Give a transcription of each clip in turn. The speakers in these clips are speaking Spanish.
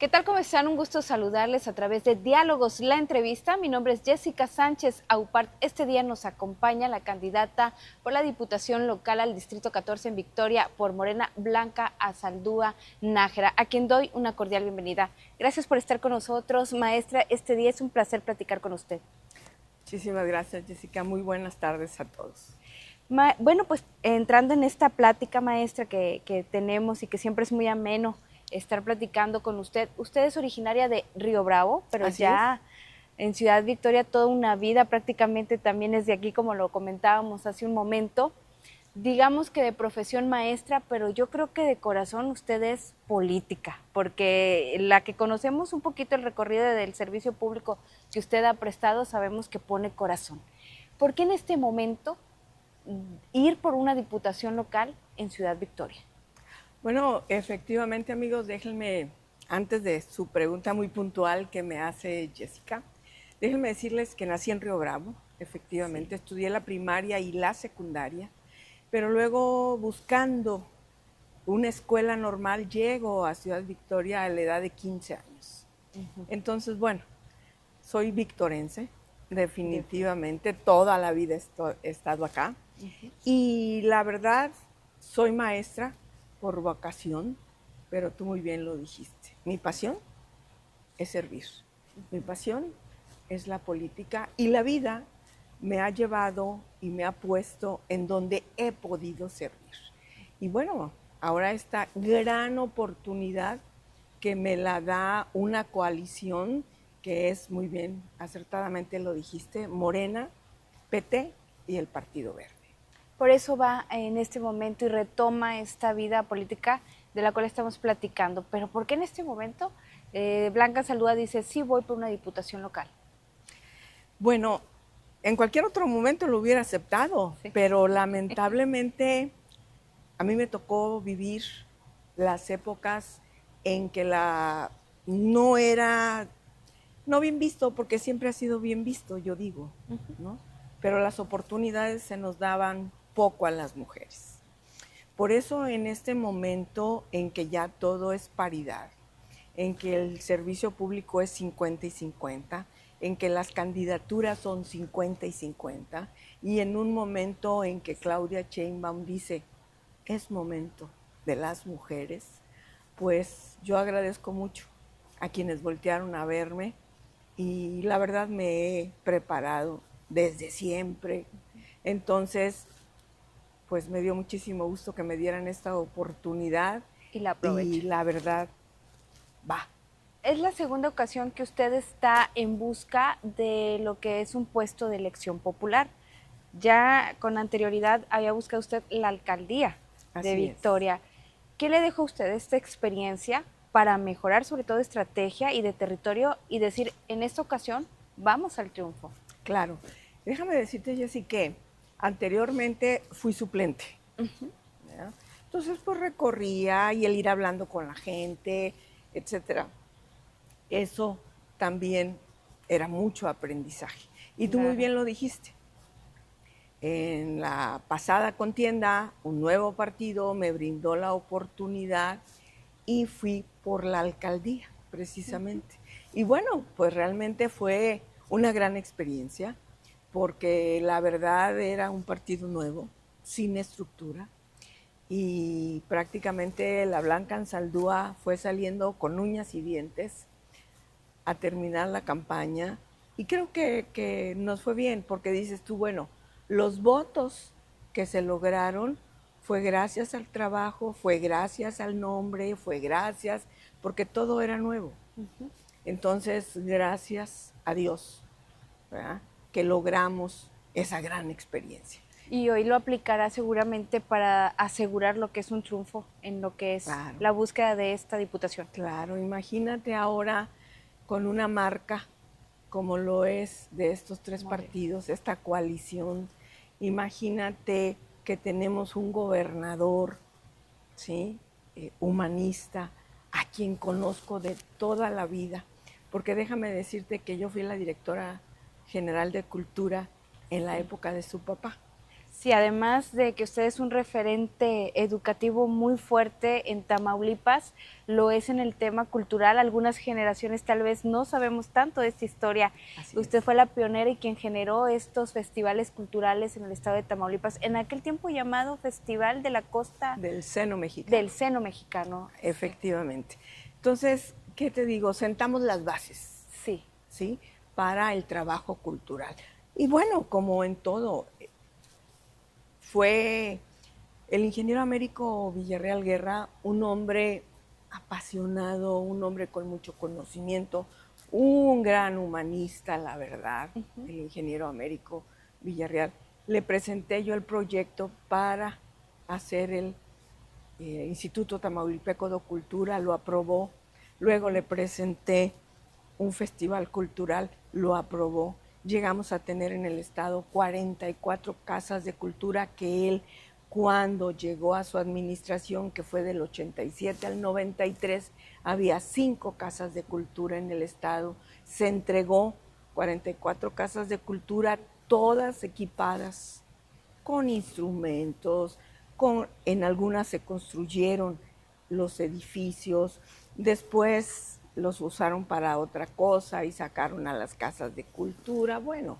¿Qué tal? ¿Cómo están? Un gusto saludarles a través de Diálogos, la entrevista. Mi nombre es Jessica Sánchez Aupart. Este día nos acompaña la candidata por la Diputación Local al Distrito 14 en Victoria por Morena, Blanca Azaldúa Nájera, a quien doy una cordial bienvenida. Gracias por estar con nosotros, maestra. Este día es un placer platicar con usted. Muchísimas gracias, Jessica. Muy buenas tardes a todos. Bueno, pues entrando en esta plática, maestra, que tenemos y que siempre es muy ameno estar platicando con usted. Usted es originaria de Río Bravo, pero Así ya en Ciudad Victoria toda una vida, prácticamente también es de aquí, como lo comentábamos hace un momento. Digamos que de profesión maestra, pero yo creo que de corazón usted es política, porque la que conocemos un poquito el recorrido del servicio público que usted ha prestado, sabemos que pone corazón. ¿Por qué en este momento ir por una diputación local en Ciudad Victoria? Bueno, efectivamente, amigos, déjenme, antes de su pregunta muy puntual que me hace Jessica, déjenme decirles que nací en Río Bravo, efectivamente, estudié la primaria y la secundaria, pero luego buscando una escuela normal llego a Ciudad Victoria a la edad de 15 años. Entonces, bueno, soy victorense, definitivamente, toda la vida he estado acá. Y la verdad, soy maestra por vocación, pero tú muy bien lo dijiste. Mi pasión es servir. Mi pasión es la política y la vida me ha llevado y me ha puesto en donde he podido servir. Y bueno, ahora esta gran oportunidad que me la da una coalición que es, muy bien, acertadamente lo dijiste, Morena, PT y el Partido Verde. Por eso va en este momento y retoma esta vida política de la cual estamos platicando. Pero ¿por qué en este momento Blanca Azaldúa dice, sí, voy por una diputación local? Bueno, en cualquier otro momento lo hubiera aceptado, sí, pero lamentablemente a mí me tocó vivir las épocas en que no era, no bien visto, porque siempre ha sido bien visto, yo digo, ¿no? Pero las oportunidades se nos daban poco a las mujeres. Por eso en este momento en que ya todo es paridad, en que el servicio público es 50 y 50, en que las candidaturas son 50 y 50, y en un momento en que Claudia Sheinbaum dice, es momento de las mujeres, pues yo agradezco mucho a quienes voltearon a verme y la verdad me he preparado desde siempre. Entonces, pues me dio muchísimo gusto que me dieran esta oportunidad. Y la aprovecho. Y la verdad, va. Es la segunda ocasión que usted está en busca de lo que es un puesto de elección popular. Ya con anterioridad había buscado usted la alcaldía de Victoria. ¿Qué le dejó a usted esta experiencia para mejorar sobre todo estrategia y de territorio y decir, en esta ocasión vamos al triunfo? Claro. Déjame decirte, Jessy, que anteriormente fui suplente. Entonces, pues recorría y el ir hablando con la gente, etcétera. Eso también era mucho aprendizaje. Y tú muy bien lo dijiste. En la pasada contienda, un nuevo partido me brindó la oportunidad y fui por la alcaldía, precisamente. Y bueno, pues realmente fue una gran experiencia, porque la verdad era un partido nuevo, sin estructura, y prácticamente la Blanca Azaldúa fue saliendo con uñas y dientes a terminar la campaña, y creo que nos fue bien, porque dices tú, bueno, los votos que se lograron fue gracias al trabajo, fue gracias al nombre, fue gracias, porque todo era nuevo. Entonces, gracias a Dios, ¿verdad?, que logramos esa gran experiencia. Y hoy lo aplicará seguramente para asegurar lo que es un triunfo en lo que es la búsqueda de esta diputación. Claro, imagínate ahora con una marca como lo es de estos tres partidos, esta coalición. Imagínate que tenemos un gobernador, ¿sí?, humanista, a quien conozco de toda la vida, porque déjame decirte que yo fui la directora general de Cultura en la época de su papá. Sí, además de que usted es un referente educativo muy fuerte en Tamaulipas, lo es en el tema cultural. Algunas generaciones tal vez no sabemos tanto de esta historia. Así Usted es. fue la pionera y quien generó estos festivales culturales en el estado de Tamaulipas, en aquel tiempo llamado Festival de la Costa Del seno mexicano. del Seno Mexicano. Efectivamente. Entonces, ¿qué te digo? Sentamos las bases, Sí. ¿sí? Para el trabajo cultural. Y bueno, como en todo, fue el ingeniero Américo Villarreal Guerra un hombre apasionado, un hombre con mucho conocimiento, un gran humanista, la verdad, el ingeniero Américo Villarreal. Le presenté yo el proyecto para hacer el Instituto Tamaulipeco de Cultura, lo aprobó. Luego le presenté un festival cultural, lo aprobó. Llegamos a tener en el estado 44 casas de cultura que él, cuando llegó a su administración, que fue del 87 al 93, había 5 casas de cultura en el estado. Se entregó 44 casas de cultura, todas equipadas con instrumentos, en algunas se construyeron los edificios, después los usaron para otra cosa y sacaron a las casas de cultura. Bueno,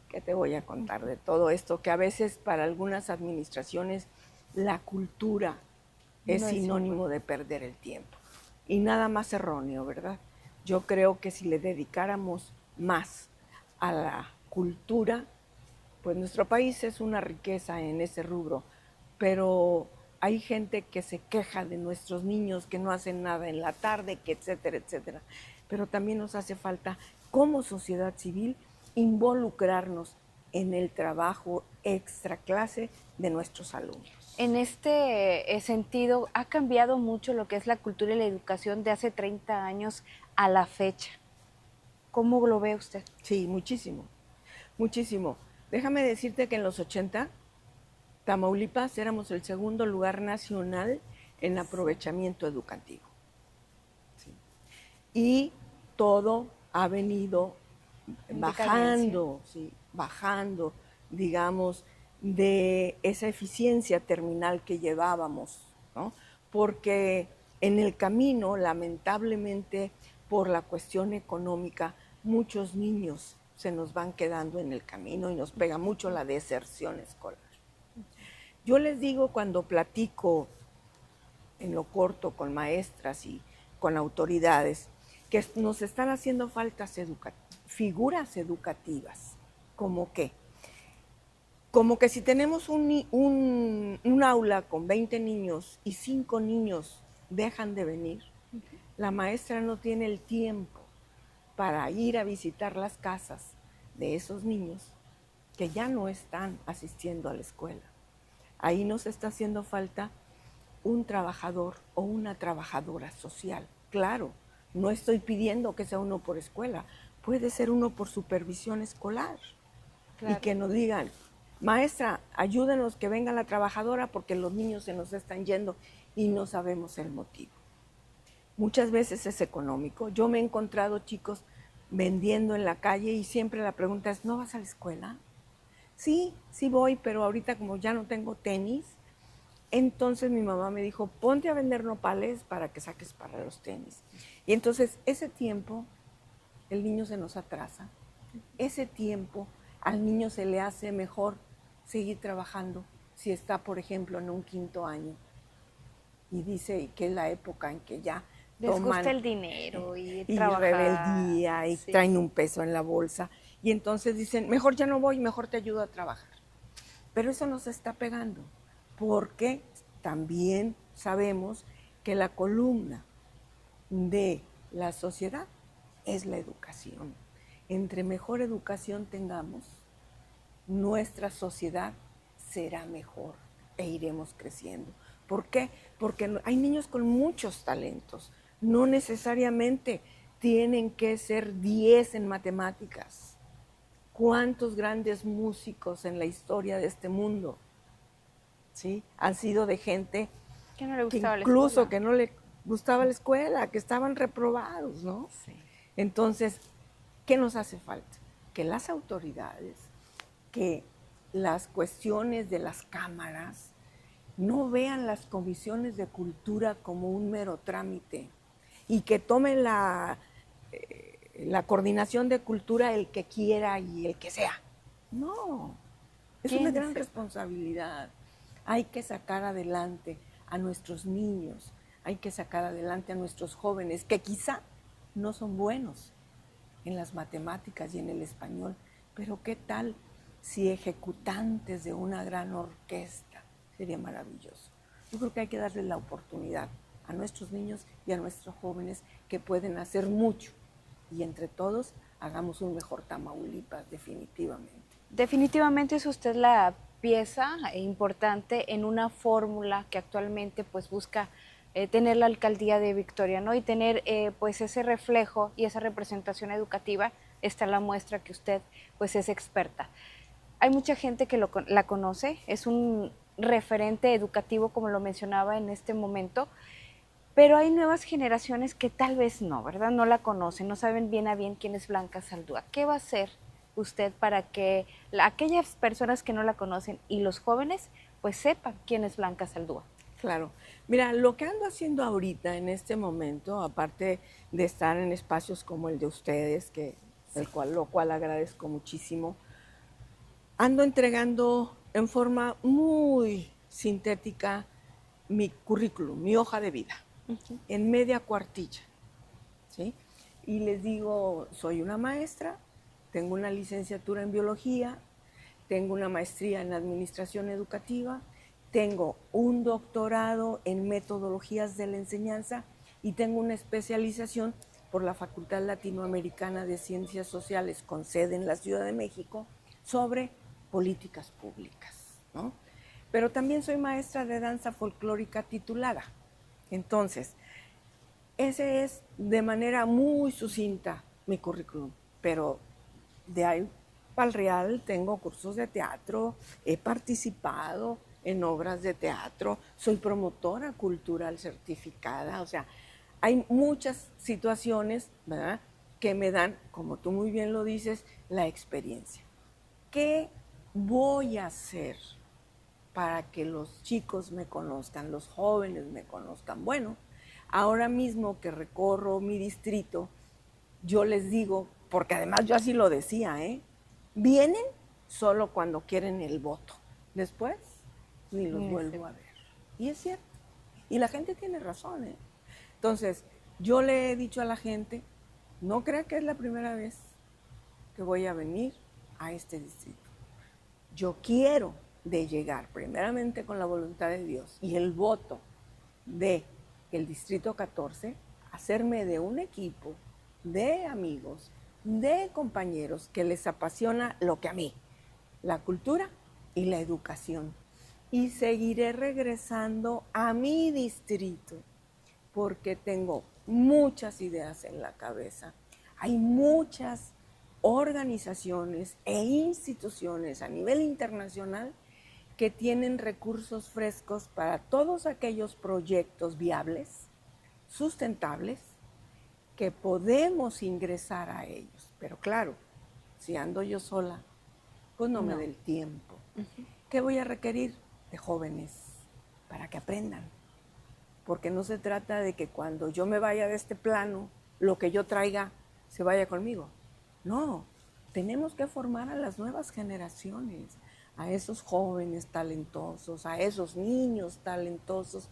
¿qué te voy a contar de todo esto? Que a veces para algunas administraciones la cultura es No es sinónimo de perder el tiempo. Y nada más erróneo, ¿verdad? Yo creo que si le dedicáramos más a la cultura, pues nuestro país es una riqueza en ese rubro, pero hay gente que se queja de nuestros niños que no hacen nada en la tarde, que etcétera, etcétera. Pero también nos hace falta, como sociedad civil, involucrarnos en el trabajo extra clase de nuestros alumnos. En este sentido, ha cambiado mucho lo que es la cultura y la educación de hace 30 años a la fecha. ¿Cómo lo ve usted? Sí, muchísimo, muchísimo. Déjame decirte que en los 80, Tamaulipas éramos el segundo lugar nacional en aprovechamiento educativo. Sí. Y todo ha venido bajando, sí, bajando, digamos, de esa eficiencia terminal que llevábamos, ¿no? Porque en el camino, lamentablemente, por la cuestión económica, muchos niños se nos van quedando en el camino y nos pega mucho la deserción escolar. Yo les digo cuando platico en lo corto con maestras y con autoridades que nos están haciendo faltas figuras educativas, como que si tenemos un aula con 20 niños y 5 niños dejan de venir, la maestra no tiene el tiempo para ir a visitar las casas de esos niños que ya no están asistiendo a la escuela. Ahí nos está haciendo falta un trabajador o una trabajadora social. Claro, no estoy pidiendo que sea uno por escuela, puede ser uno por supervisión escolar. Claro. Y que nos digan, maestra, ayúdenos que venga la trabajadora porque los niños se nos están yendo y no sabemos el motivo. Muchas veces es económico. Yo me he encontrado chicos vendiendo en la calle y siempre la pregunta es, ¿no vas a la escuela? Sí, sí voy, pero ahorita como ya no tengo tenis, entonces mi mamá me dijo, ponte a vender nopales para que saques para los tenis. Y entonces ese tiempo el niño se nos atrasa. Ese tiempo al niño se le hace mejor seguir trabajando si está, por ejemplo, en un 5º año. Y dice que es la época en que ya les toman, gusta el dinero y rebeldía y sí, traen un peso en la bolsa. Y entonces dicen, mejor ya no voy, mejor te ayudo a trabajar. Pero eso nos está pegando, porque también sabemos que la columna de la sociedad es la educación. Entre mejor educación tengamos, nuestra sociedad será mejor e iremos creciendo. ¿Por qué? Porque hay niños con muchos talentos. No necesariamente tienen que ser 10 en matemáticas. ¿Cuántos grandes músicos en la historia de este mundo, ¿sí?, han sido de gente que no le gustaba que incluso la escuela, que no le gustaba la escuela, que estaban reprobados, ¿no? Sí. Entonces, ¿qué nos hace falta? Que las autoridades, que las cuestiones de las cámaras no vean las comisiones de cultura como un mero trámite y que tome la coordinación de cultura el que quiera y el que sea. No, es una gran responsabilidad. Hay que sacar adelante a nuestros niños, hay que sacar adelante a nuestros jóvenes que quizá no son buenos en las matemáticas y en el español, pero ¿qué tal si ejecutantes de una gran orquesta? Sería maravilloso. Yo creo que hay que darle la oportunidad a nuestros niños y a nuestros jóvenes que pueden hacer mucho y entre todos hagamos un mejor Tamaulipas, definitivamente. Definitivamente es usted la pieza importante en una fórmula que actualmente pues busca tener la alcaldía de Victoria, ¿no? Y tener pues ese reflejo y esa representación educativa. Está la muestra que usted pues es experta. Hay mucha gente que la conoce, es un referente educativo como lo mencionaba en este momento, pero hay nuevas generaciones que tal vez no, ¿verdad? No la conocen, no saben bien a bien quién es Blanca Saldúa. ¿Qué va a hacer usted para que aquellas personas que no la conocen y los jóvenes pues sepan quién es Blanca Saldúa? Claro. Mira, lo que ando haciendo ahorita en este momento, aparte de estar en espacios como el de ustedes, lo cual agradezco muchísimo, ando entregando en forma muy sintética mi currículum, mi hoja de vida, en media cuartilla, ¿sí? Y les digo, soy una maestra, tengo una licenciatura en biología, tengo una maestría en administración educativa, tengo un doctorado en metodologías de la enseñanza y tengo una especialización por la Facultad Latinoamericana de Ciencias Sociales con sede en la Ciudad de México sobre políticas públicas, ¿no? Pero también soy maestra de danza folclórica titulada. Entonces, ese es de manera muy sucinta mi currículum, pero de ahí para el real tengo cursos de teatro, he participado en obras de teatro, soy promotora cultural certificada, o sea, hay muchas situaciones, ¿verdad?, que me dan, como tú muy bien lo dices, la experiencia. ¿Qué voy a hacer para que los chicos me conozcan, los jóvenes me conozcan? Bueno, ahora mismo que recorro mi distrito, yo les digo, porque además yo así lo decía, vienen solo cuando quieren el voto. Después ni los vuelvo a ver. Y es cierto. Y la gente tiene razón, Entonces, yo le he dicho a la gente, no crea que es la primera vez que voy a venir a este distrito. Yo quiero de llegar primeramente con la voluntad de Dios y el voto de el distrito 14, hacerme de un equipo de amigos, de compañeros que les apasiona lo que a mí, la cultura y la educación. Y seguiré regresando a mi distrito porque tengo muchas ideas en la cabeza. Hay muchas organizaciones e instituciones a nivel internacional que tienen recursos frescos para todos aquellos proyectos viables, sustentables, que podemos ingresar a ellos. Pero claro, si ando yo sola, pues no me dé el tiempo. ¿Qué voy a requerir? De jóvenes, para que aprendan. Porque no se trata de que cuando yo me vaya de este plano, lo que yo traiga se vaya conmigo. No, tenemos que formar a las nuevas generaciones, a esos jóvenes talentosos, a esos niños talentosos.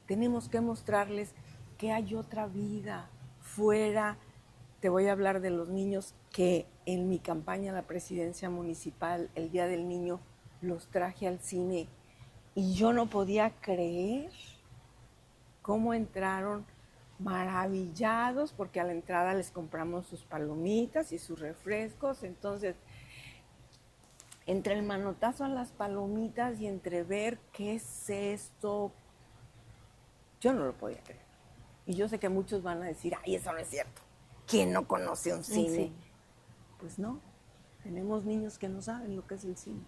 Tenemos que mostrarles que hay otra vida fuera. Te voy a hablar de los niños que en mi campaña a la presidencia municipal, el Día del Niño, los traje al cine y yo no podía creer cómo entraron maravillados, porque a la entrada les compramos sus palomitas y sus refrescos. Entonces, entre el manotazo a las palomitas y entre ver qué es esto, yo no lo podía creer. Y yo sé que muchos van a decir, ay, eso no es cierto. ¿Quién no conoce un cine? Sí. Pues no, tenemos niños que no saben lo que es el cine.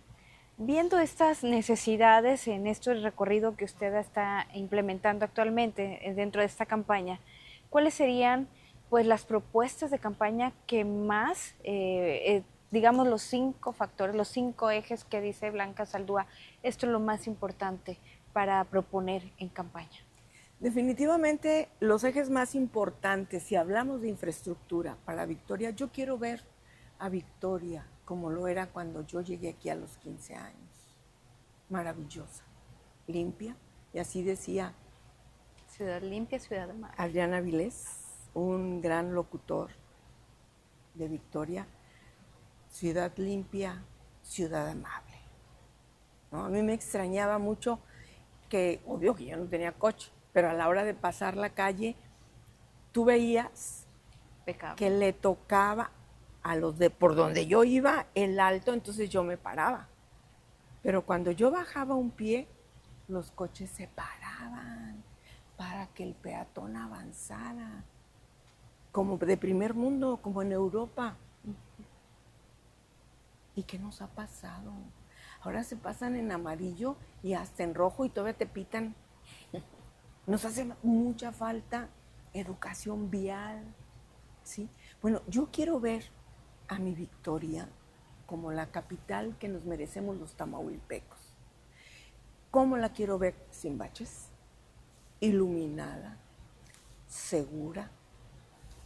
Viendo estas necesidades en este recorrido que usted está implementando actualmente dentro de esta campaña, ¿cuáles serían pues las propuestas de campaña que más digamos, los 5 factores, los 5 ejes que dice Blanca Saldúa, esto es lo más importante para proponer en campaña? Definitivamente los ejes más importantes, si hablamos de infraestructura para Victoria, yo quiero ver a Victoria como lo era cuando yo llegué aquí a los 15 años. Maravillosa, limpia, y así decía Ciudad limpia, ciudad amable. Adriana Vilés, un gran locutor de Victoria, ciudad limpia, ciudad amable. ¿No? A mí me extrañaba mucho que, obvio que yo no tenía coche, pero a la hora de pasar la calle, tú veías Pecado. que le tocaba a los de por donde yo iba el alto, entonces yo me paraba. Pero cuando yo bajaba un pie, los coches se paraban para que el peatón avanzara, como de primer mundo, como en Europa. ¿Y qué nos ha pasado? Ahora se pasan en amarillo y hasta en rojo y todavía te pitan. Nos hace mucha falta educación vial, ¿sí? Bueno, yo quiero ver a mi Victoria como la capital que nos merecemos los tamaulipecos. ¿Cómo la quiero ver? Sin baches, iluminada, segura,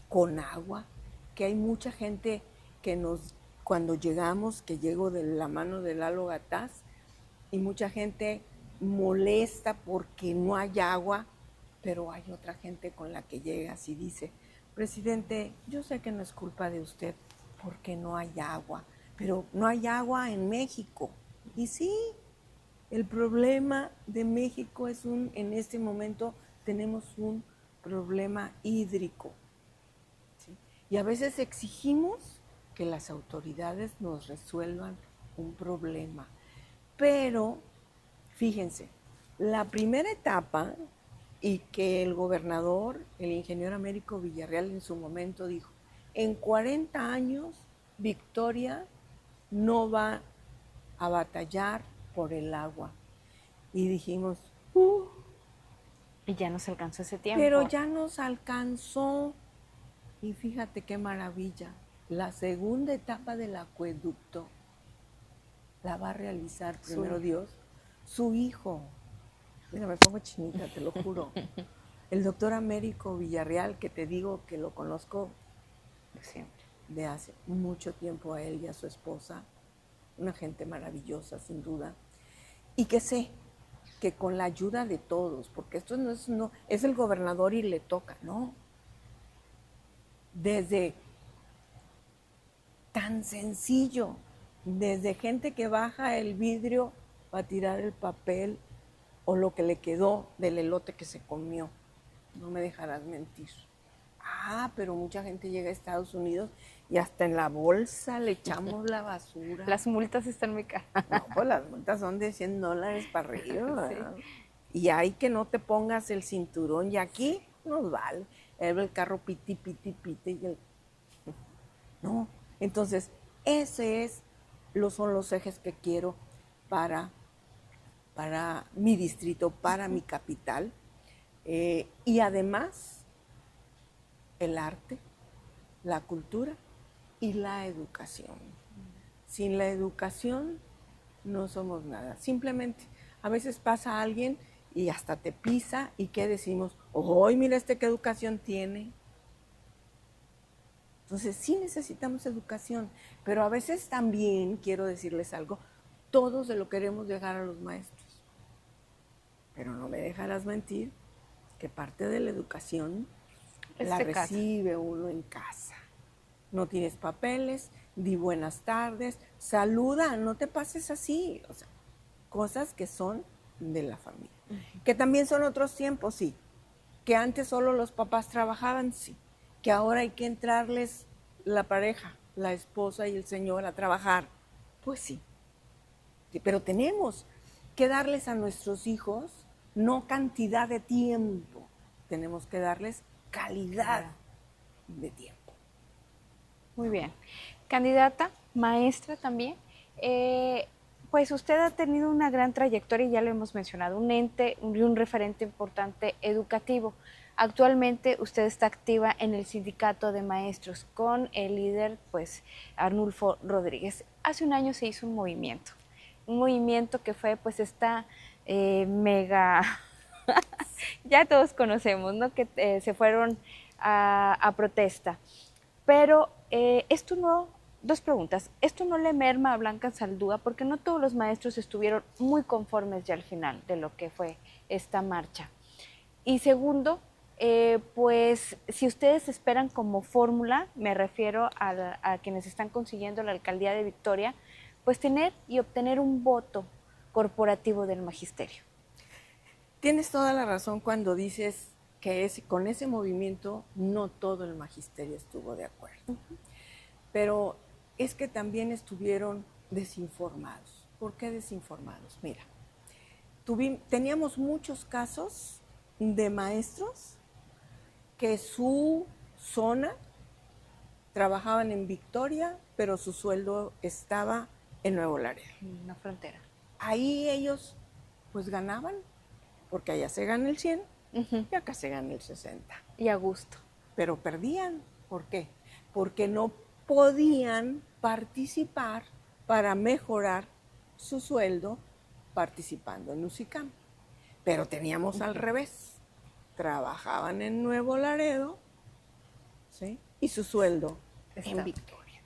con agua, que hay mucha gente que cuando llegamos, que llego de la mano de Lalo Gataz, y mucha gente molesta porque no hay agua, pero hay otra gente con la que llegas y dice, presidente, yo sé que no es culpa de usted porque no hay agua, pero no hay agua en México. Y sí, el problema de México es en este momento tenemos un problema hídrico, ¿sí? Y a veces exigimos que las autoridades nos resuelvan un problema. Pero, fíjense, la primera etapa, y que el gobernador, el ingeniero Américo Villarreal en su momento dijo, en 40 años Victoria no va a batallar por el agua. Y dijimos, Y ya nos alcanzó ese tiempo. pero ya nos alcanzó. Y fíjate qué maravilla, la segunda etapa del acueducto la va a realizar primero Dios, su hijo. Mira, me pongo chinita, te lo juro. El doctor Américo Villarreal, que te digo que lo conozco siempre, de hace mucho tiempo a él y a su esposa, una gente maravillosa, sin duda, y que sé que con la ayuda de todos, porque esto no es el gobernador y le toca, no. Desde tan sencillo, desde gente que baja el vidrio para tirar el papel o lo que le quedó del elote que se comió. No me dejarás mentir. Pero mucha gente llega a Estados Unidos y hasta en la bolsa le echamos la basura. Las multas están muy caras. No, pues las multas son de $100 para arriba. Sí. Y hay que no te pongas el cinturón y aquí nos vale. El carro piti, piti, piti. Y no, entonces son los ejes que quiero para mi distrito, para mi capital. Y además, el arte, la cultura y la educación. Sin la educación no somos nada. Simplemente, a veces pasa alguien y hasta te pisa y ¿qué decimos? ¡Ay, mira qué educación tiene! Entonces sí necesitamos educación, pero a veces también, quiero decirles algo, todos se lo queremos dejar a los maestros. Pero no me dejarás mentir que parte de la educación la recibe uno en casa. No tienes papeles, di buenas tardes, saluda, no te pases así. O sea, cosas que son de la familia. Que también son otros tiempos, sí. Que antes solo los papás trabajaban, sí. Que ahora hay que entrarles la pareja, la esposa y el señor a trabajar. Pues sí. Pero tenemos que darles a nuestros hijos no cantidad de tiempo, tenemos que darles calidad de tiempo. Muy bien. Candidata, maestra también, pues usted ha tenido una gran trayectoria, y ya lo hemos mencionado, un ente y un referente importante educativo. Actualmente usted está activa en el sindicato de maestros con el líder, pues, Arnulfo Rodríguez. Hace un año se hizo un movimiento que fue, pues, esta mega, ya todos conocemos, ¿no? Que se fueron a protesta. Pero esto no, dos preguntas, esto no le merma a Blanca Saldúa porque no todos los maestros estuvieron muy conformes ya al final de lo que fue esta marcha. Y segundo, pues si ustedes esperan como fórmula, me refiero a quienes están consiguiendo la alcaldía de Victoria, pues tener y obtener un voto corporativo del magisterio. Tienes toda la razón cuando dices que con ese movimiento no todo el magisterio estuvo de acuerdo. Pero es que también estuvieron desinformados. ¿Por qué desinformados? Mira, teníamos muchos casos de maestros que su zona trabajaban en Victoria, pero su sueldo estaba en Nuevo Laredo. En la frontera. Ahí ellos pues ganaban, porque allá se gana el 100 y acá se gana el 60. Y a gusto. Pero perdían. ¿Por qué? Porque no podían participar para mejorar su sueldo participando en UCICAM. Pero teníamos al revés. Trabajaban en Nuevo Laredo, ¿sí? Y su sueldo en Victoria.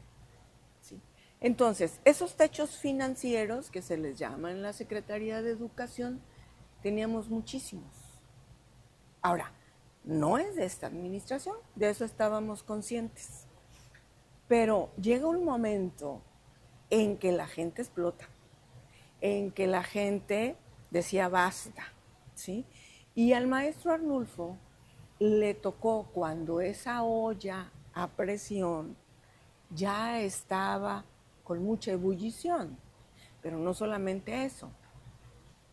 ¿Sí? Entonces, esos techos financieros que se les llama en la Secretaría de Educación, teníamos muchísimos. Ahora, no es de esta administración, de eso estábamos conscientes. Pero llega un momento en que la gente explota, en que la gente decía basta, ¿sí? Y al maestro Arnulfo le tocó cuando esa olla a presión ya estaba con mucha ebullición, pero no solamente eso.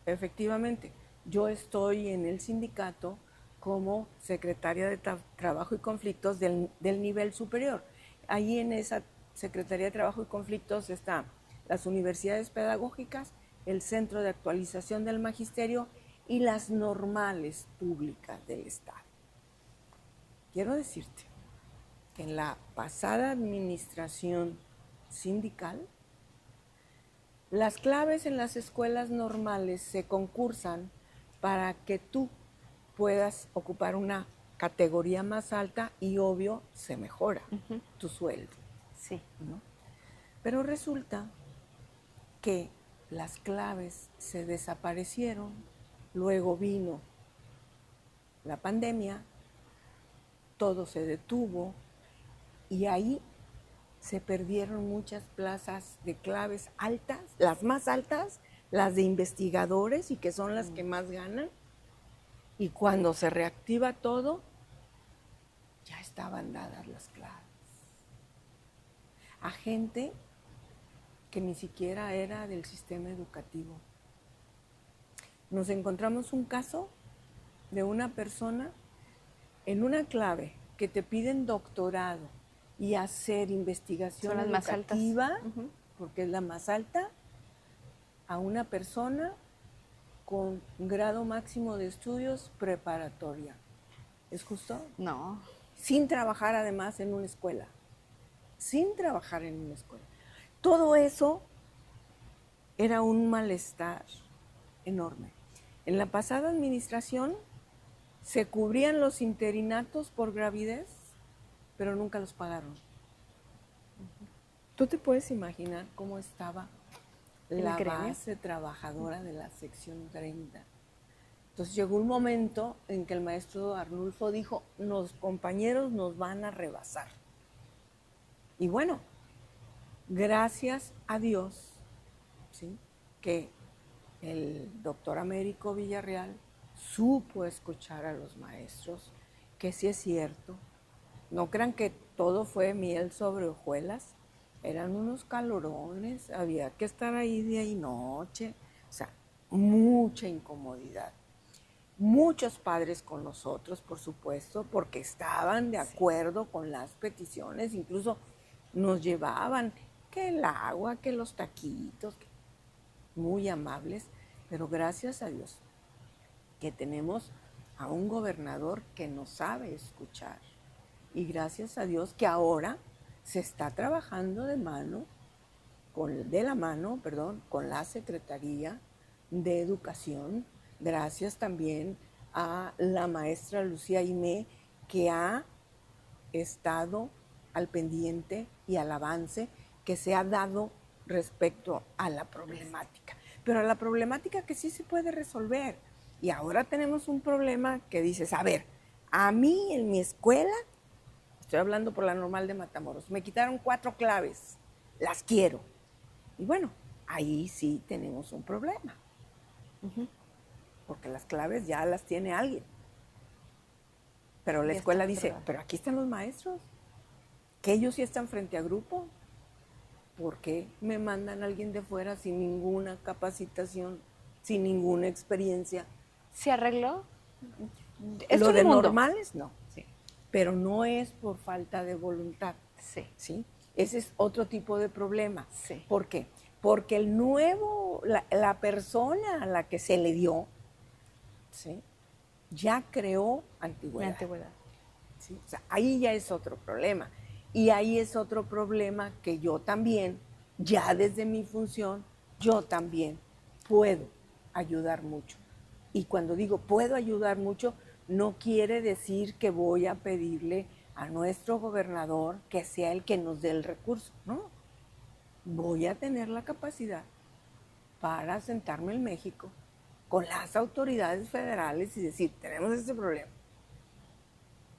Efectivamente, yo estoy en el sindicato como secretaria de Trabajo y Conflictos del nivel superior. Ahí en esa Secretaría de Trabajo y Conflictos están las universidades pedagógicas, el Centro de Actualización del Magisterio y las normales públicas del Estado. Quiero decirte que en la pasada administración sindical, las claves en las escuelas normales se concursan para que tú puedas ocupar una categoría más alta y obvio se mejora tu sueldo. Sí. ¿No? Pero resulta que las claves se desaparecieron, luego vino la pandemia, todo se detuvo y ahí se perdieron muchas plazas de claves altas, las más altas, las de investigadores y que son las que más ganan. Y cuando se reactiva todo, ya estaban dadas las claves. A gente que ni siquiera era del sistema educativo. Nos encontramos un caso de una persona en una clave que te piden doctorado y hacer investigación educativa, porque es la más alta, a una persona con grado máximo de estudios preparatoria. ¿Es justo? No. Sin trabajar además en una escuela. Sin trabajar en una escuela. Todo eso era un malestar enorme. En la pasada administración se cubrían los interinatos por gravidez, pero nunca los pagaron. ¿Tú te puedes imaginar cómo estaba la base trabajadora de la sección 30? Entonces llegó un momento en que el maestro Arnulfo dijo, los compañeros nos van a rebasar. Y bueno, gracias a Dios, ¿sí?, que el doctor Américo Villarreal supo escuchar a los maestros, que sí es cierto. No crean que todo fue miel sobre hojuelas, eran unos calorones, había que estar ahí día y noche, o sea, mucha incomodidad. Muchos padres con nosotros, por supuesto, porque estaban de acuerdo con las peticiones, incluso nos llevaban que el agua, que los taquitos, muy amables, pero gracias a Dios que tenemos a un gobernador que no sabe escuchar. Y gracias a Dios que ahora se está trabajando de la mano, con la Secretaría de Educación, gracias también a la maestra Lucía Aimé, que ha estado al pendiente y al avance que se ha dado respecto a la problemática. Pero a la problemática que sí se puede resolver. Y ahora tenemos un problema que dices, a ver, a mí en mi escuela, estoy hablando por la normal de Matamoros, me quitaron 4 claves, las quiero. Y bueno, ahí sí tenemos un problema. Porque las claves ya las tiene alguien. Pero la escuela dice, pero aquí están los maestros, que ellos sí están frente a grupo. ¿Por qué me mandan a alguien de fuera sin ninguna capacitación, sin ninguna experiencia? ¿Se arregló? Lo de normales, no. Sí. Pero no es por falta de voluntad. Sí. ¿Sí? Ese es otro tipo de problema. Sí. ¿Por qué? Porque el nuevo, la persona a la que se le dio, ¿sí?, ya creó antigüedad. La antigüedad. ¿Sí? O sea, ahí ya es otro problema. Y ahí es otro problema que yo también, ya desde mi función, yo también puedo ayudar mucho. Y cuando digo puedo ayudar mucho, no quiere decir que voy a pedirle a nuestro gobernador que sea el que nos dé el recurso, no. Voy a tener la capacidad para sentarme en México con las autoridades federales y decir, tenemos este problema.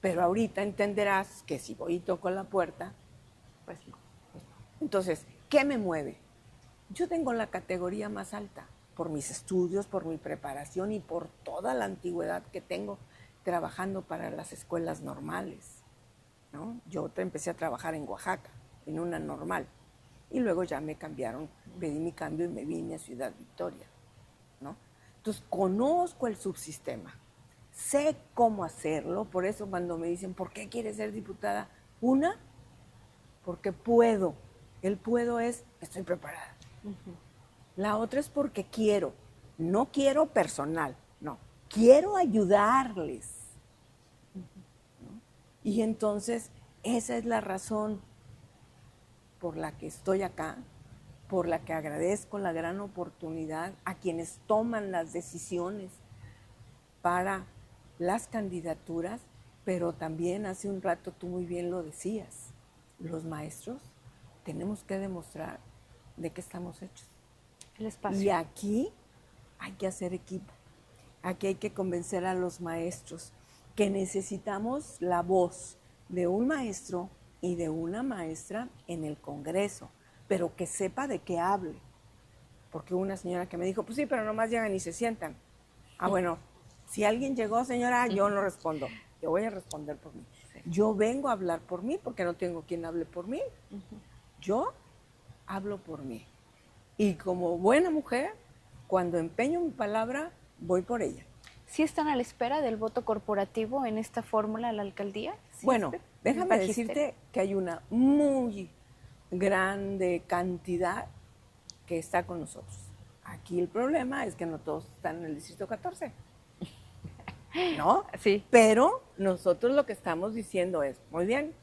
Pero ahorita entenderás que si voy y toco la puerta, pues no. Entonces, ¿qué me mueve? Yo tengo la categoría más alta por mis estudios, por mi preparación y por toda la antigüedad que tengo trabajando para las escuelas normales, ¿no? Yo empecé a trabajar en Oaxaca, en una normal, y luego ya me cambiaron, pedí mi cambio y me vine a Ciudad Victoria, ¿no? Entonces, conozco el subsistema, sé cómo hacerlo, por eso cuando me dicen, ¿por qué quieres ser diputada? Una, porque puedo. El puedo es, estoy preparada. La otra es porque quiero. No quiero personal, no. Quiero ayudarles. ¿No? Y entonces, esa es la razón por la que estoy acá, por la que agradezco la gran oportunidad a quienes toman las decisiones para las candidaturas, pero también hace un rato tú muy bien lo decías, los maestros tenemos que demostrar de qué estamos hechos. El espacio. Y aquí hay que hacer equipo, aquí hay que convencer a los maestros que necesitamos la voz de un maestro y de una maestra en el Congreso, pero que sepa de qué hable. Porque hubo una señora que me dijo, pues sí, pero nomás llegan y se sientan. Ah, bueno, si alguien llegó, señora, yo no respondo. Yo voy a responder por mí. Yo vengo a hablar por mí porque no tengo quien hable por mí. Yo hablo por mí. Y como buena mujer, cuando empeño mi palabra, voy por ella. ¿Sí están a la espera del voto corporativo en esta fórmula a la alcaldía? ¿Sí? Bueno, déjame decirte que hay una muy grande cantidad que está con nosotros. Aquí el problema es que no todos están en el Distrito 14. ¿No? Sí. Pero nosotros lo que estamos diciendo es, muy bien,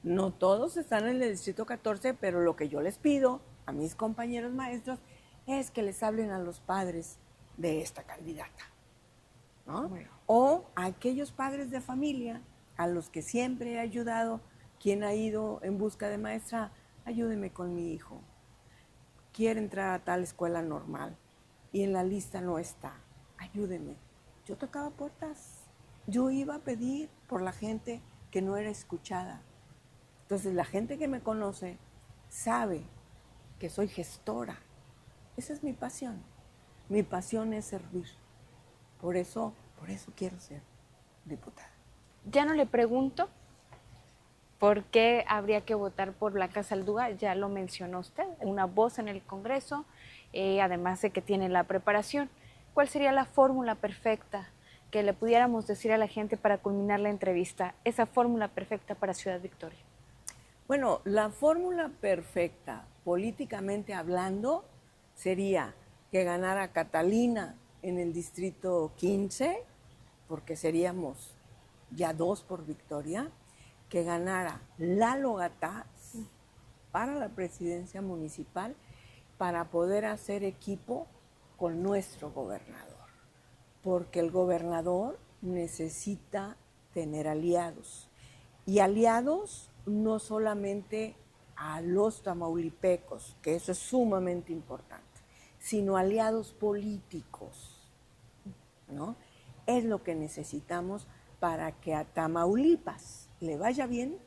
no todos están en el Distrito 14, pero lo que yo les pido a mis compañeros maestros es que les hablen a los padres de esta candidata, ¿no? Bueno. O a aquellos padres de familia a los que siempre he ayudado, quien ha ido en busca de maestra, ayúdeme con mi hijo, quiere entrar a tal escuela normal y en la lista no está, ayúdeme. Yo tocaba puertas, yo iba a pedir por la gente que no era escuchada. Entonces la gente que me conoce sabe que soy gestora. Esa es mi pasión. Mi pasión es servir. Por eso quiero ser diputada. Ya no le pregunto por qué habría que votar por Blanca Zaldúa, ya lo mencionó usted, una voz en el Congreso, además de que tiene la preparación. ¿Cuál sería la fórmula perfecta que le pudiéramos decir a la gente para culminar la entrevista? Esa fórmula perfecta para Ciudad Victoria. Bueno, la fórmula perfecta, políticamente hablando, sería que ganara Catalina en el distrito 15, porque seríamos ya 2 por Victoria, que ganara Lalo Gataz para la presidencia municipal para poder hacer equipo con nuestro gobernador, porque el gobernador necesita tener aliados, y aliados no solamente a los tamaulipecos, que eso es sumamente importante, sino aliados políticos, ¿no? Es lo que necesitamos para que a Tamaulipas le vaya bien.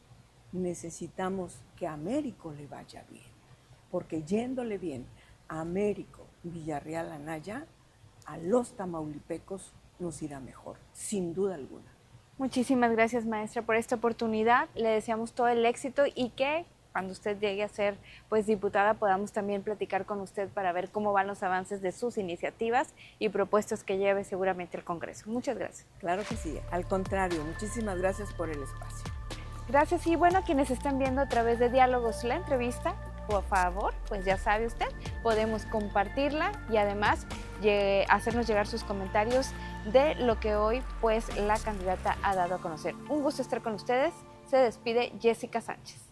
Necesitamos que a Américo le vaya bien, porque yéndole bien a Américo, Villarreal, Anaya, a los tamaulipecos nos irá mejor, sin duda alguna. Muchísimas gracias, maestra, por esta oportunidad. Le deseamos todo el éxito y que cuando usted llegue a ser pues diputada podamos también platicar con usted para ver cómo van los avances de sus iniciativas y propuestas que lleve seguramente al Congreso. Muchas gracias. Claro que sí, al contrario, muchísimas gracias por el espacio. Gracias, y bueno, quienes están viendo a través de Diálogos la entrevista, por favor, pues ya sabe usted, podemos compartirla y además hacernos llegar sus comentarios de lo que hoy pues la candidata ha dado a conocer. Un gusto estar con ustedes. Se despide Jessica Sánchez.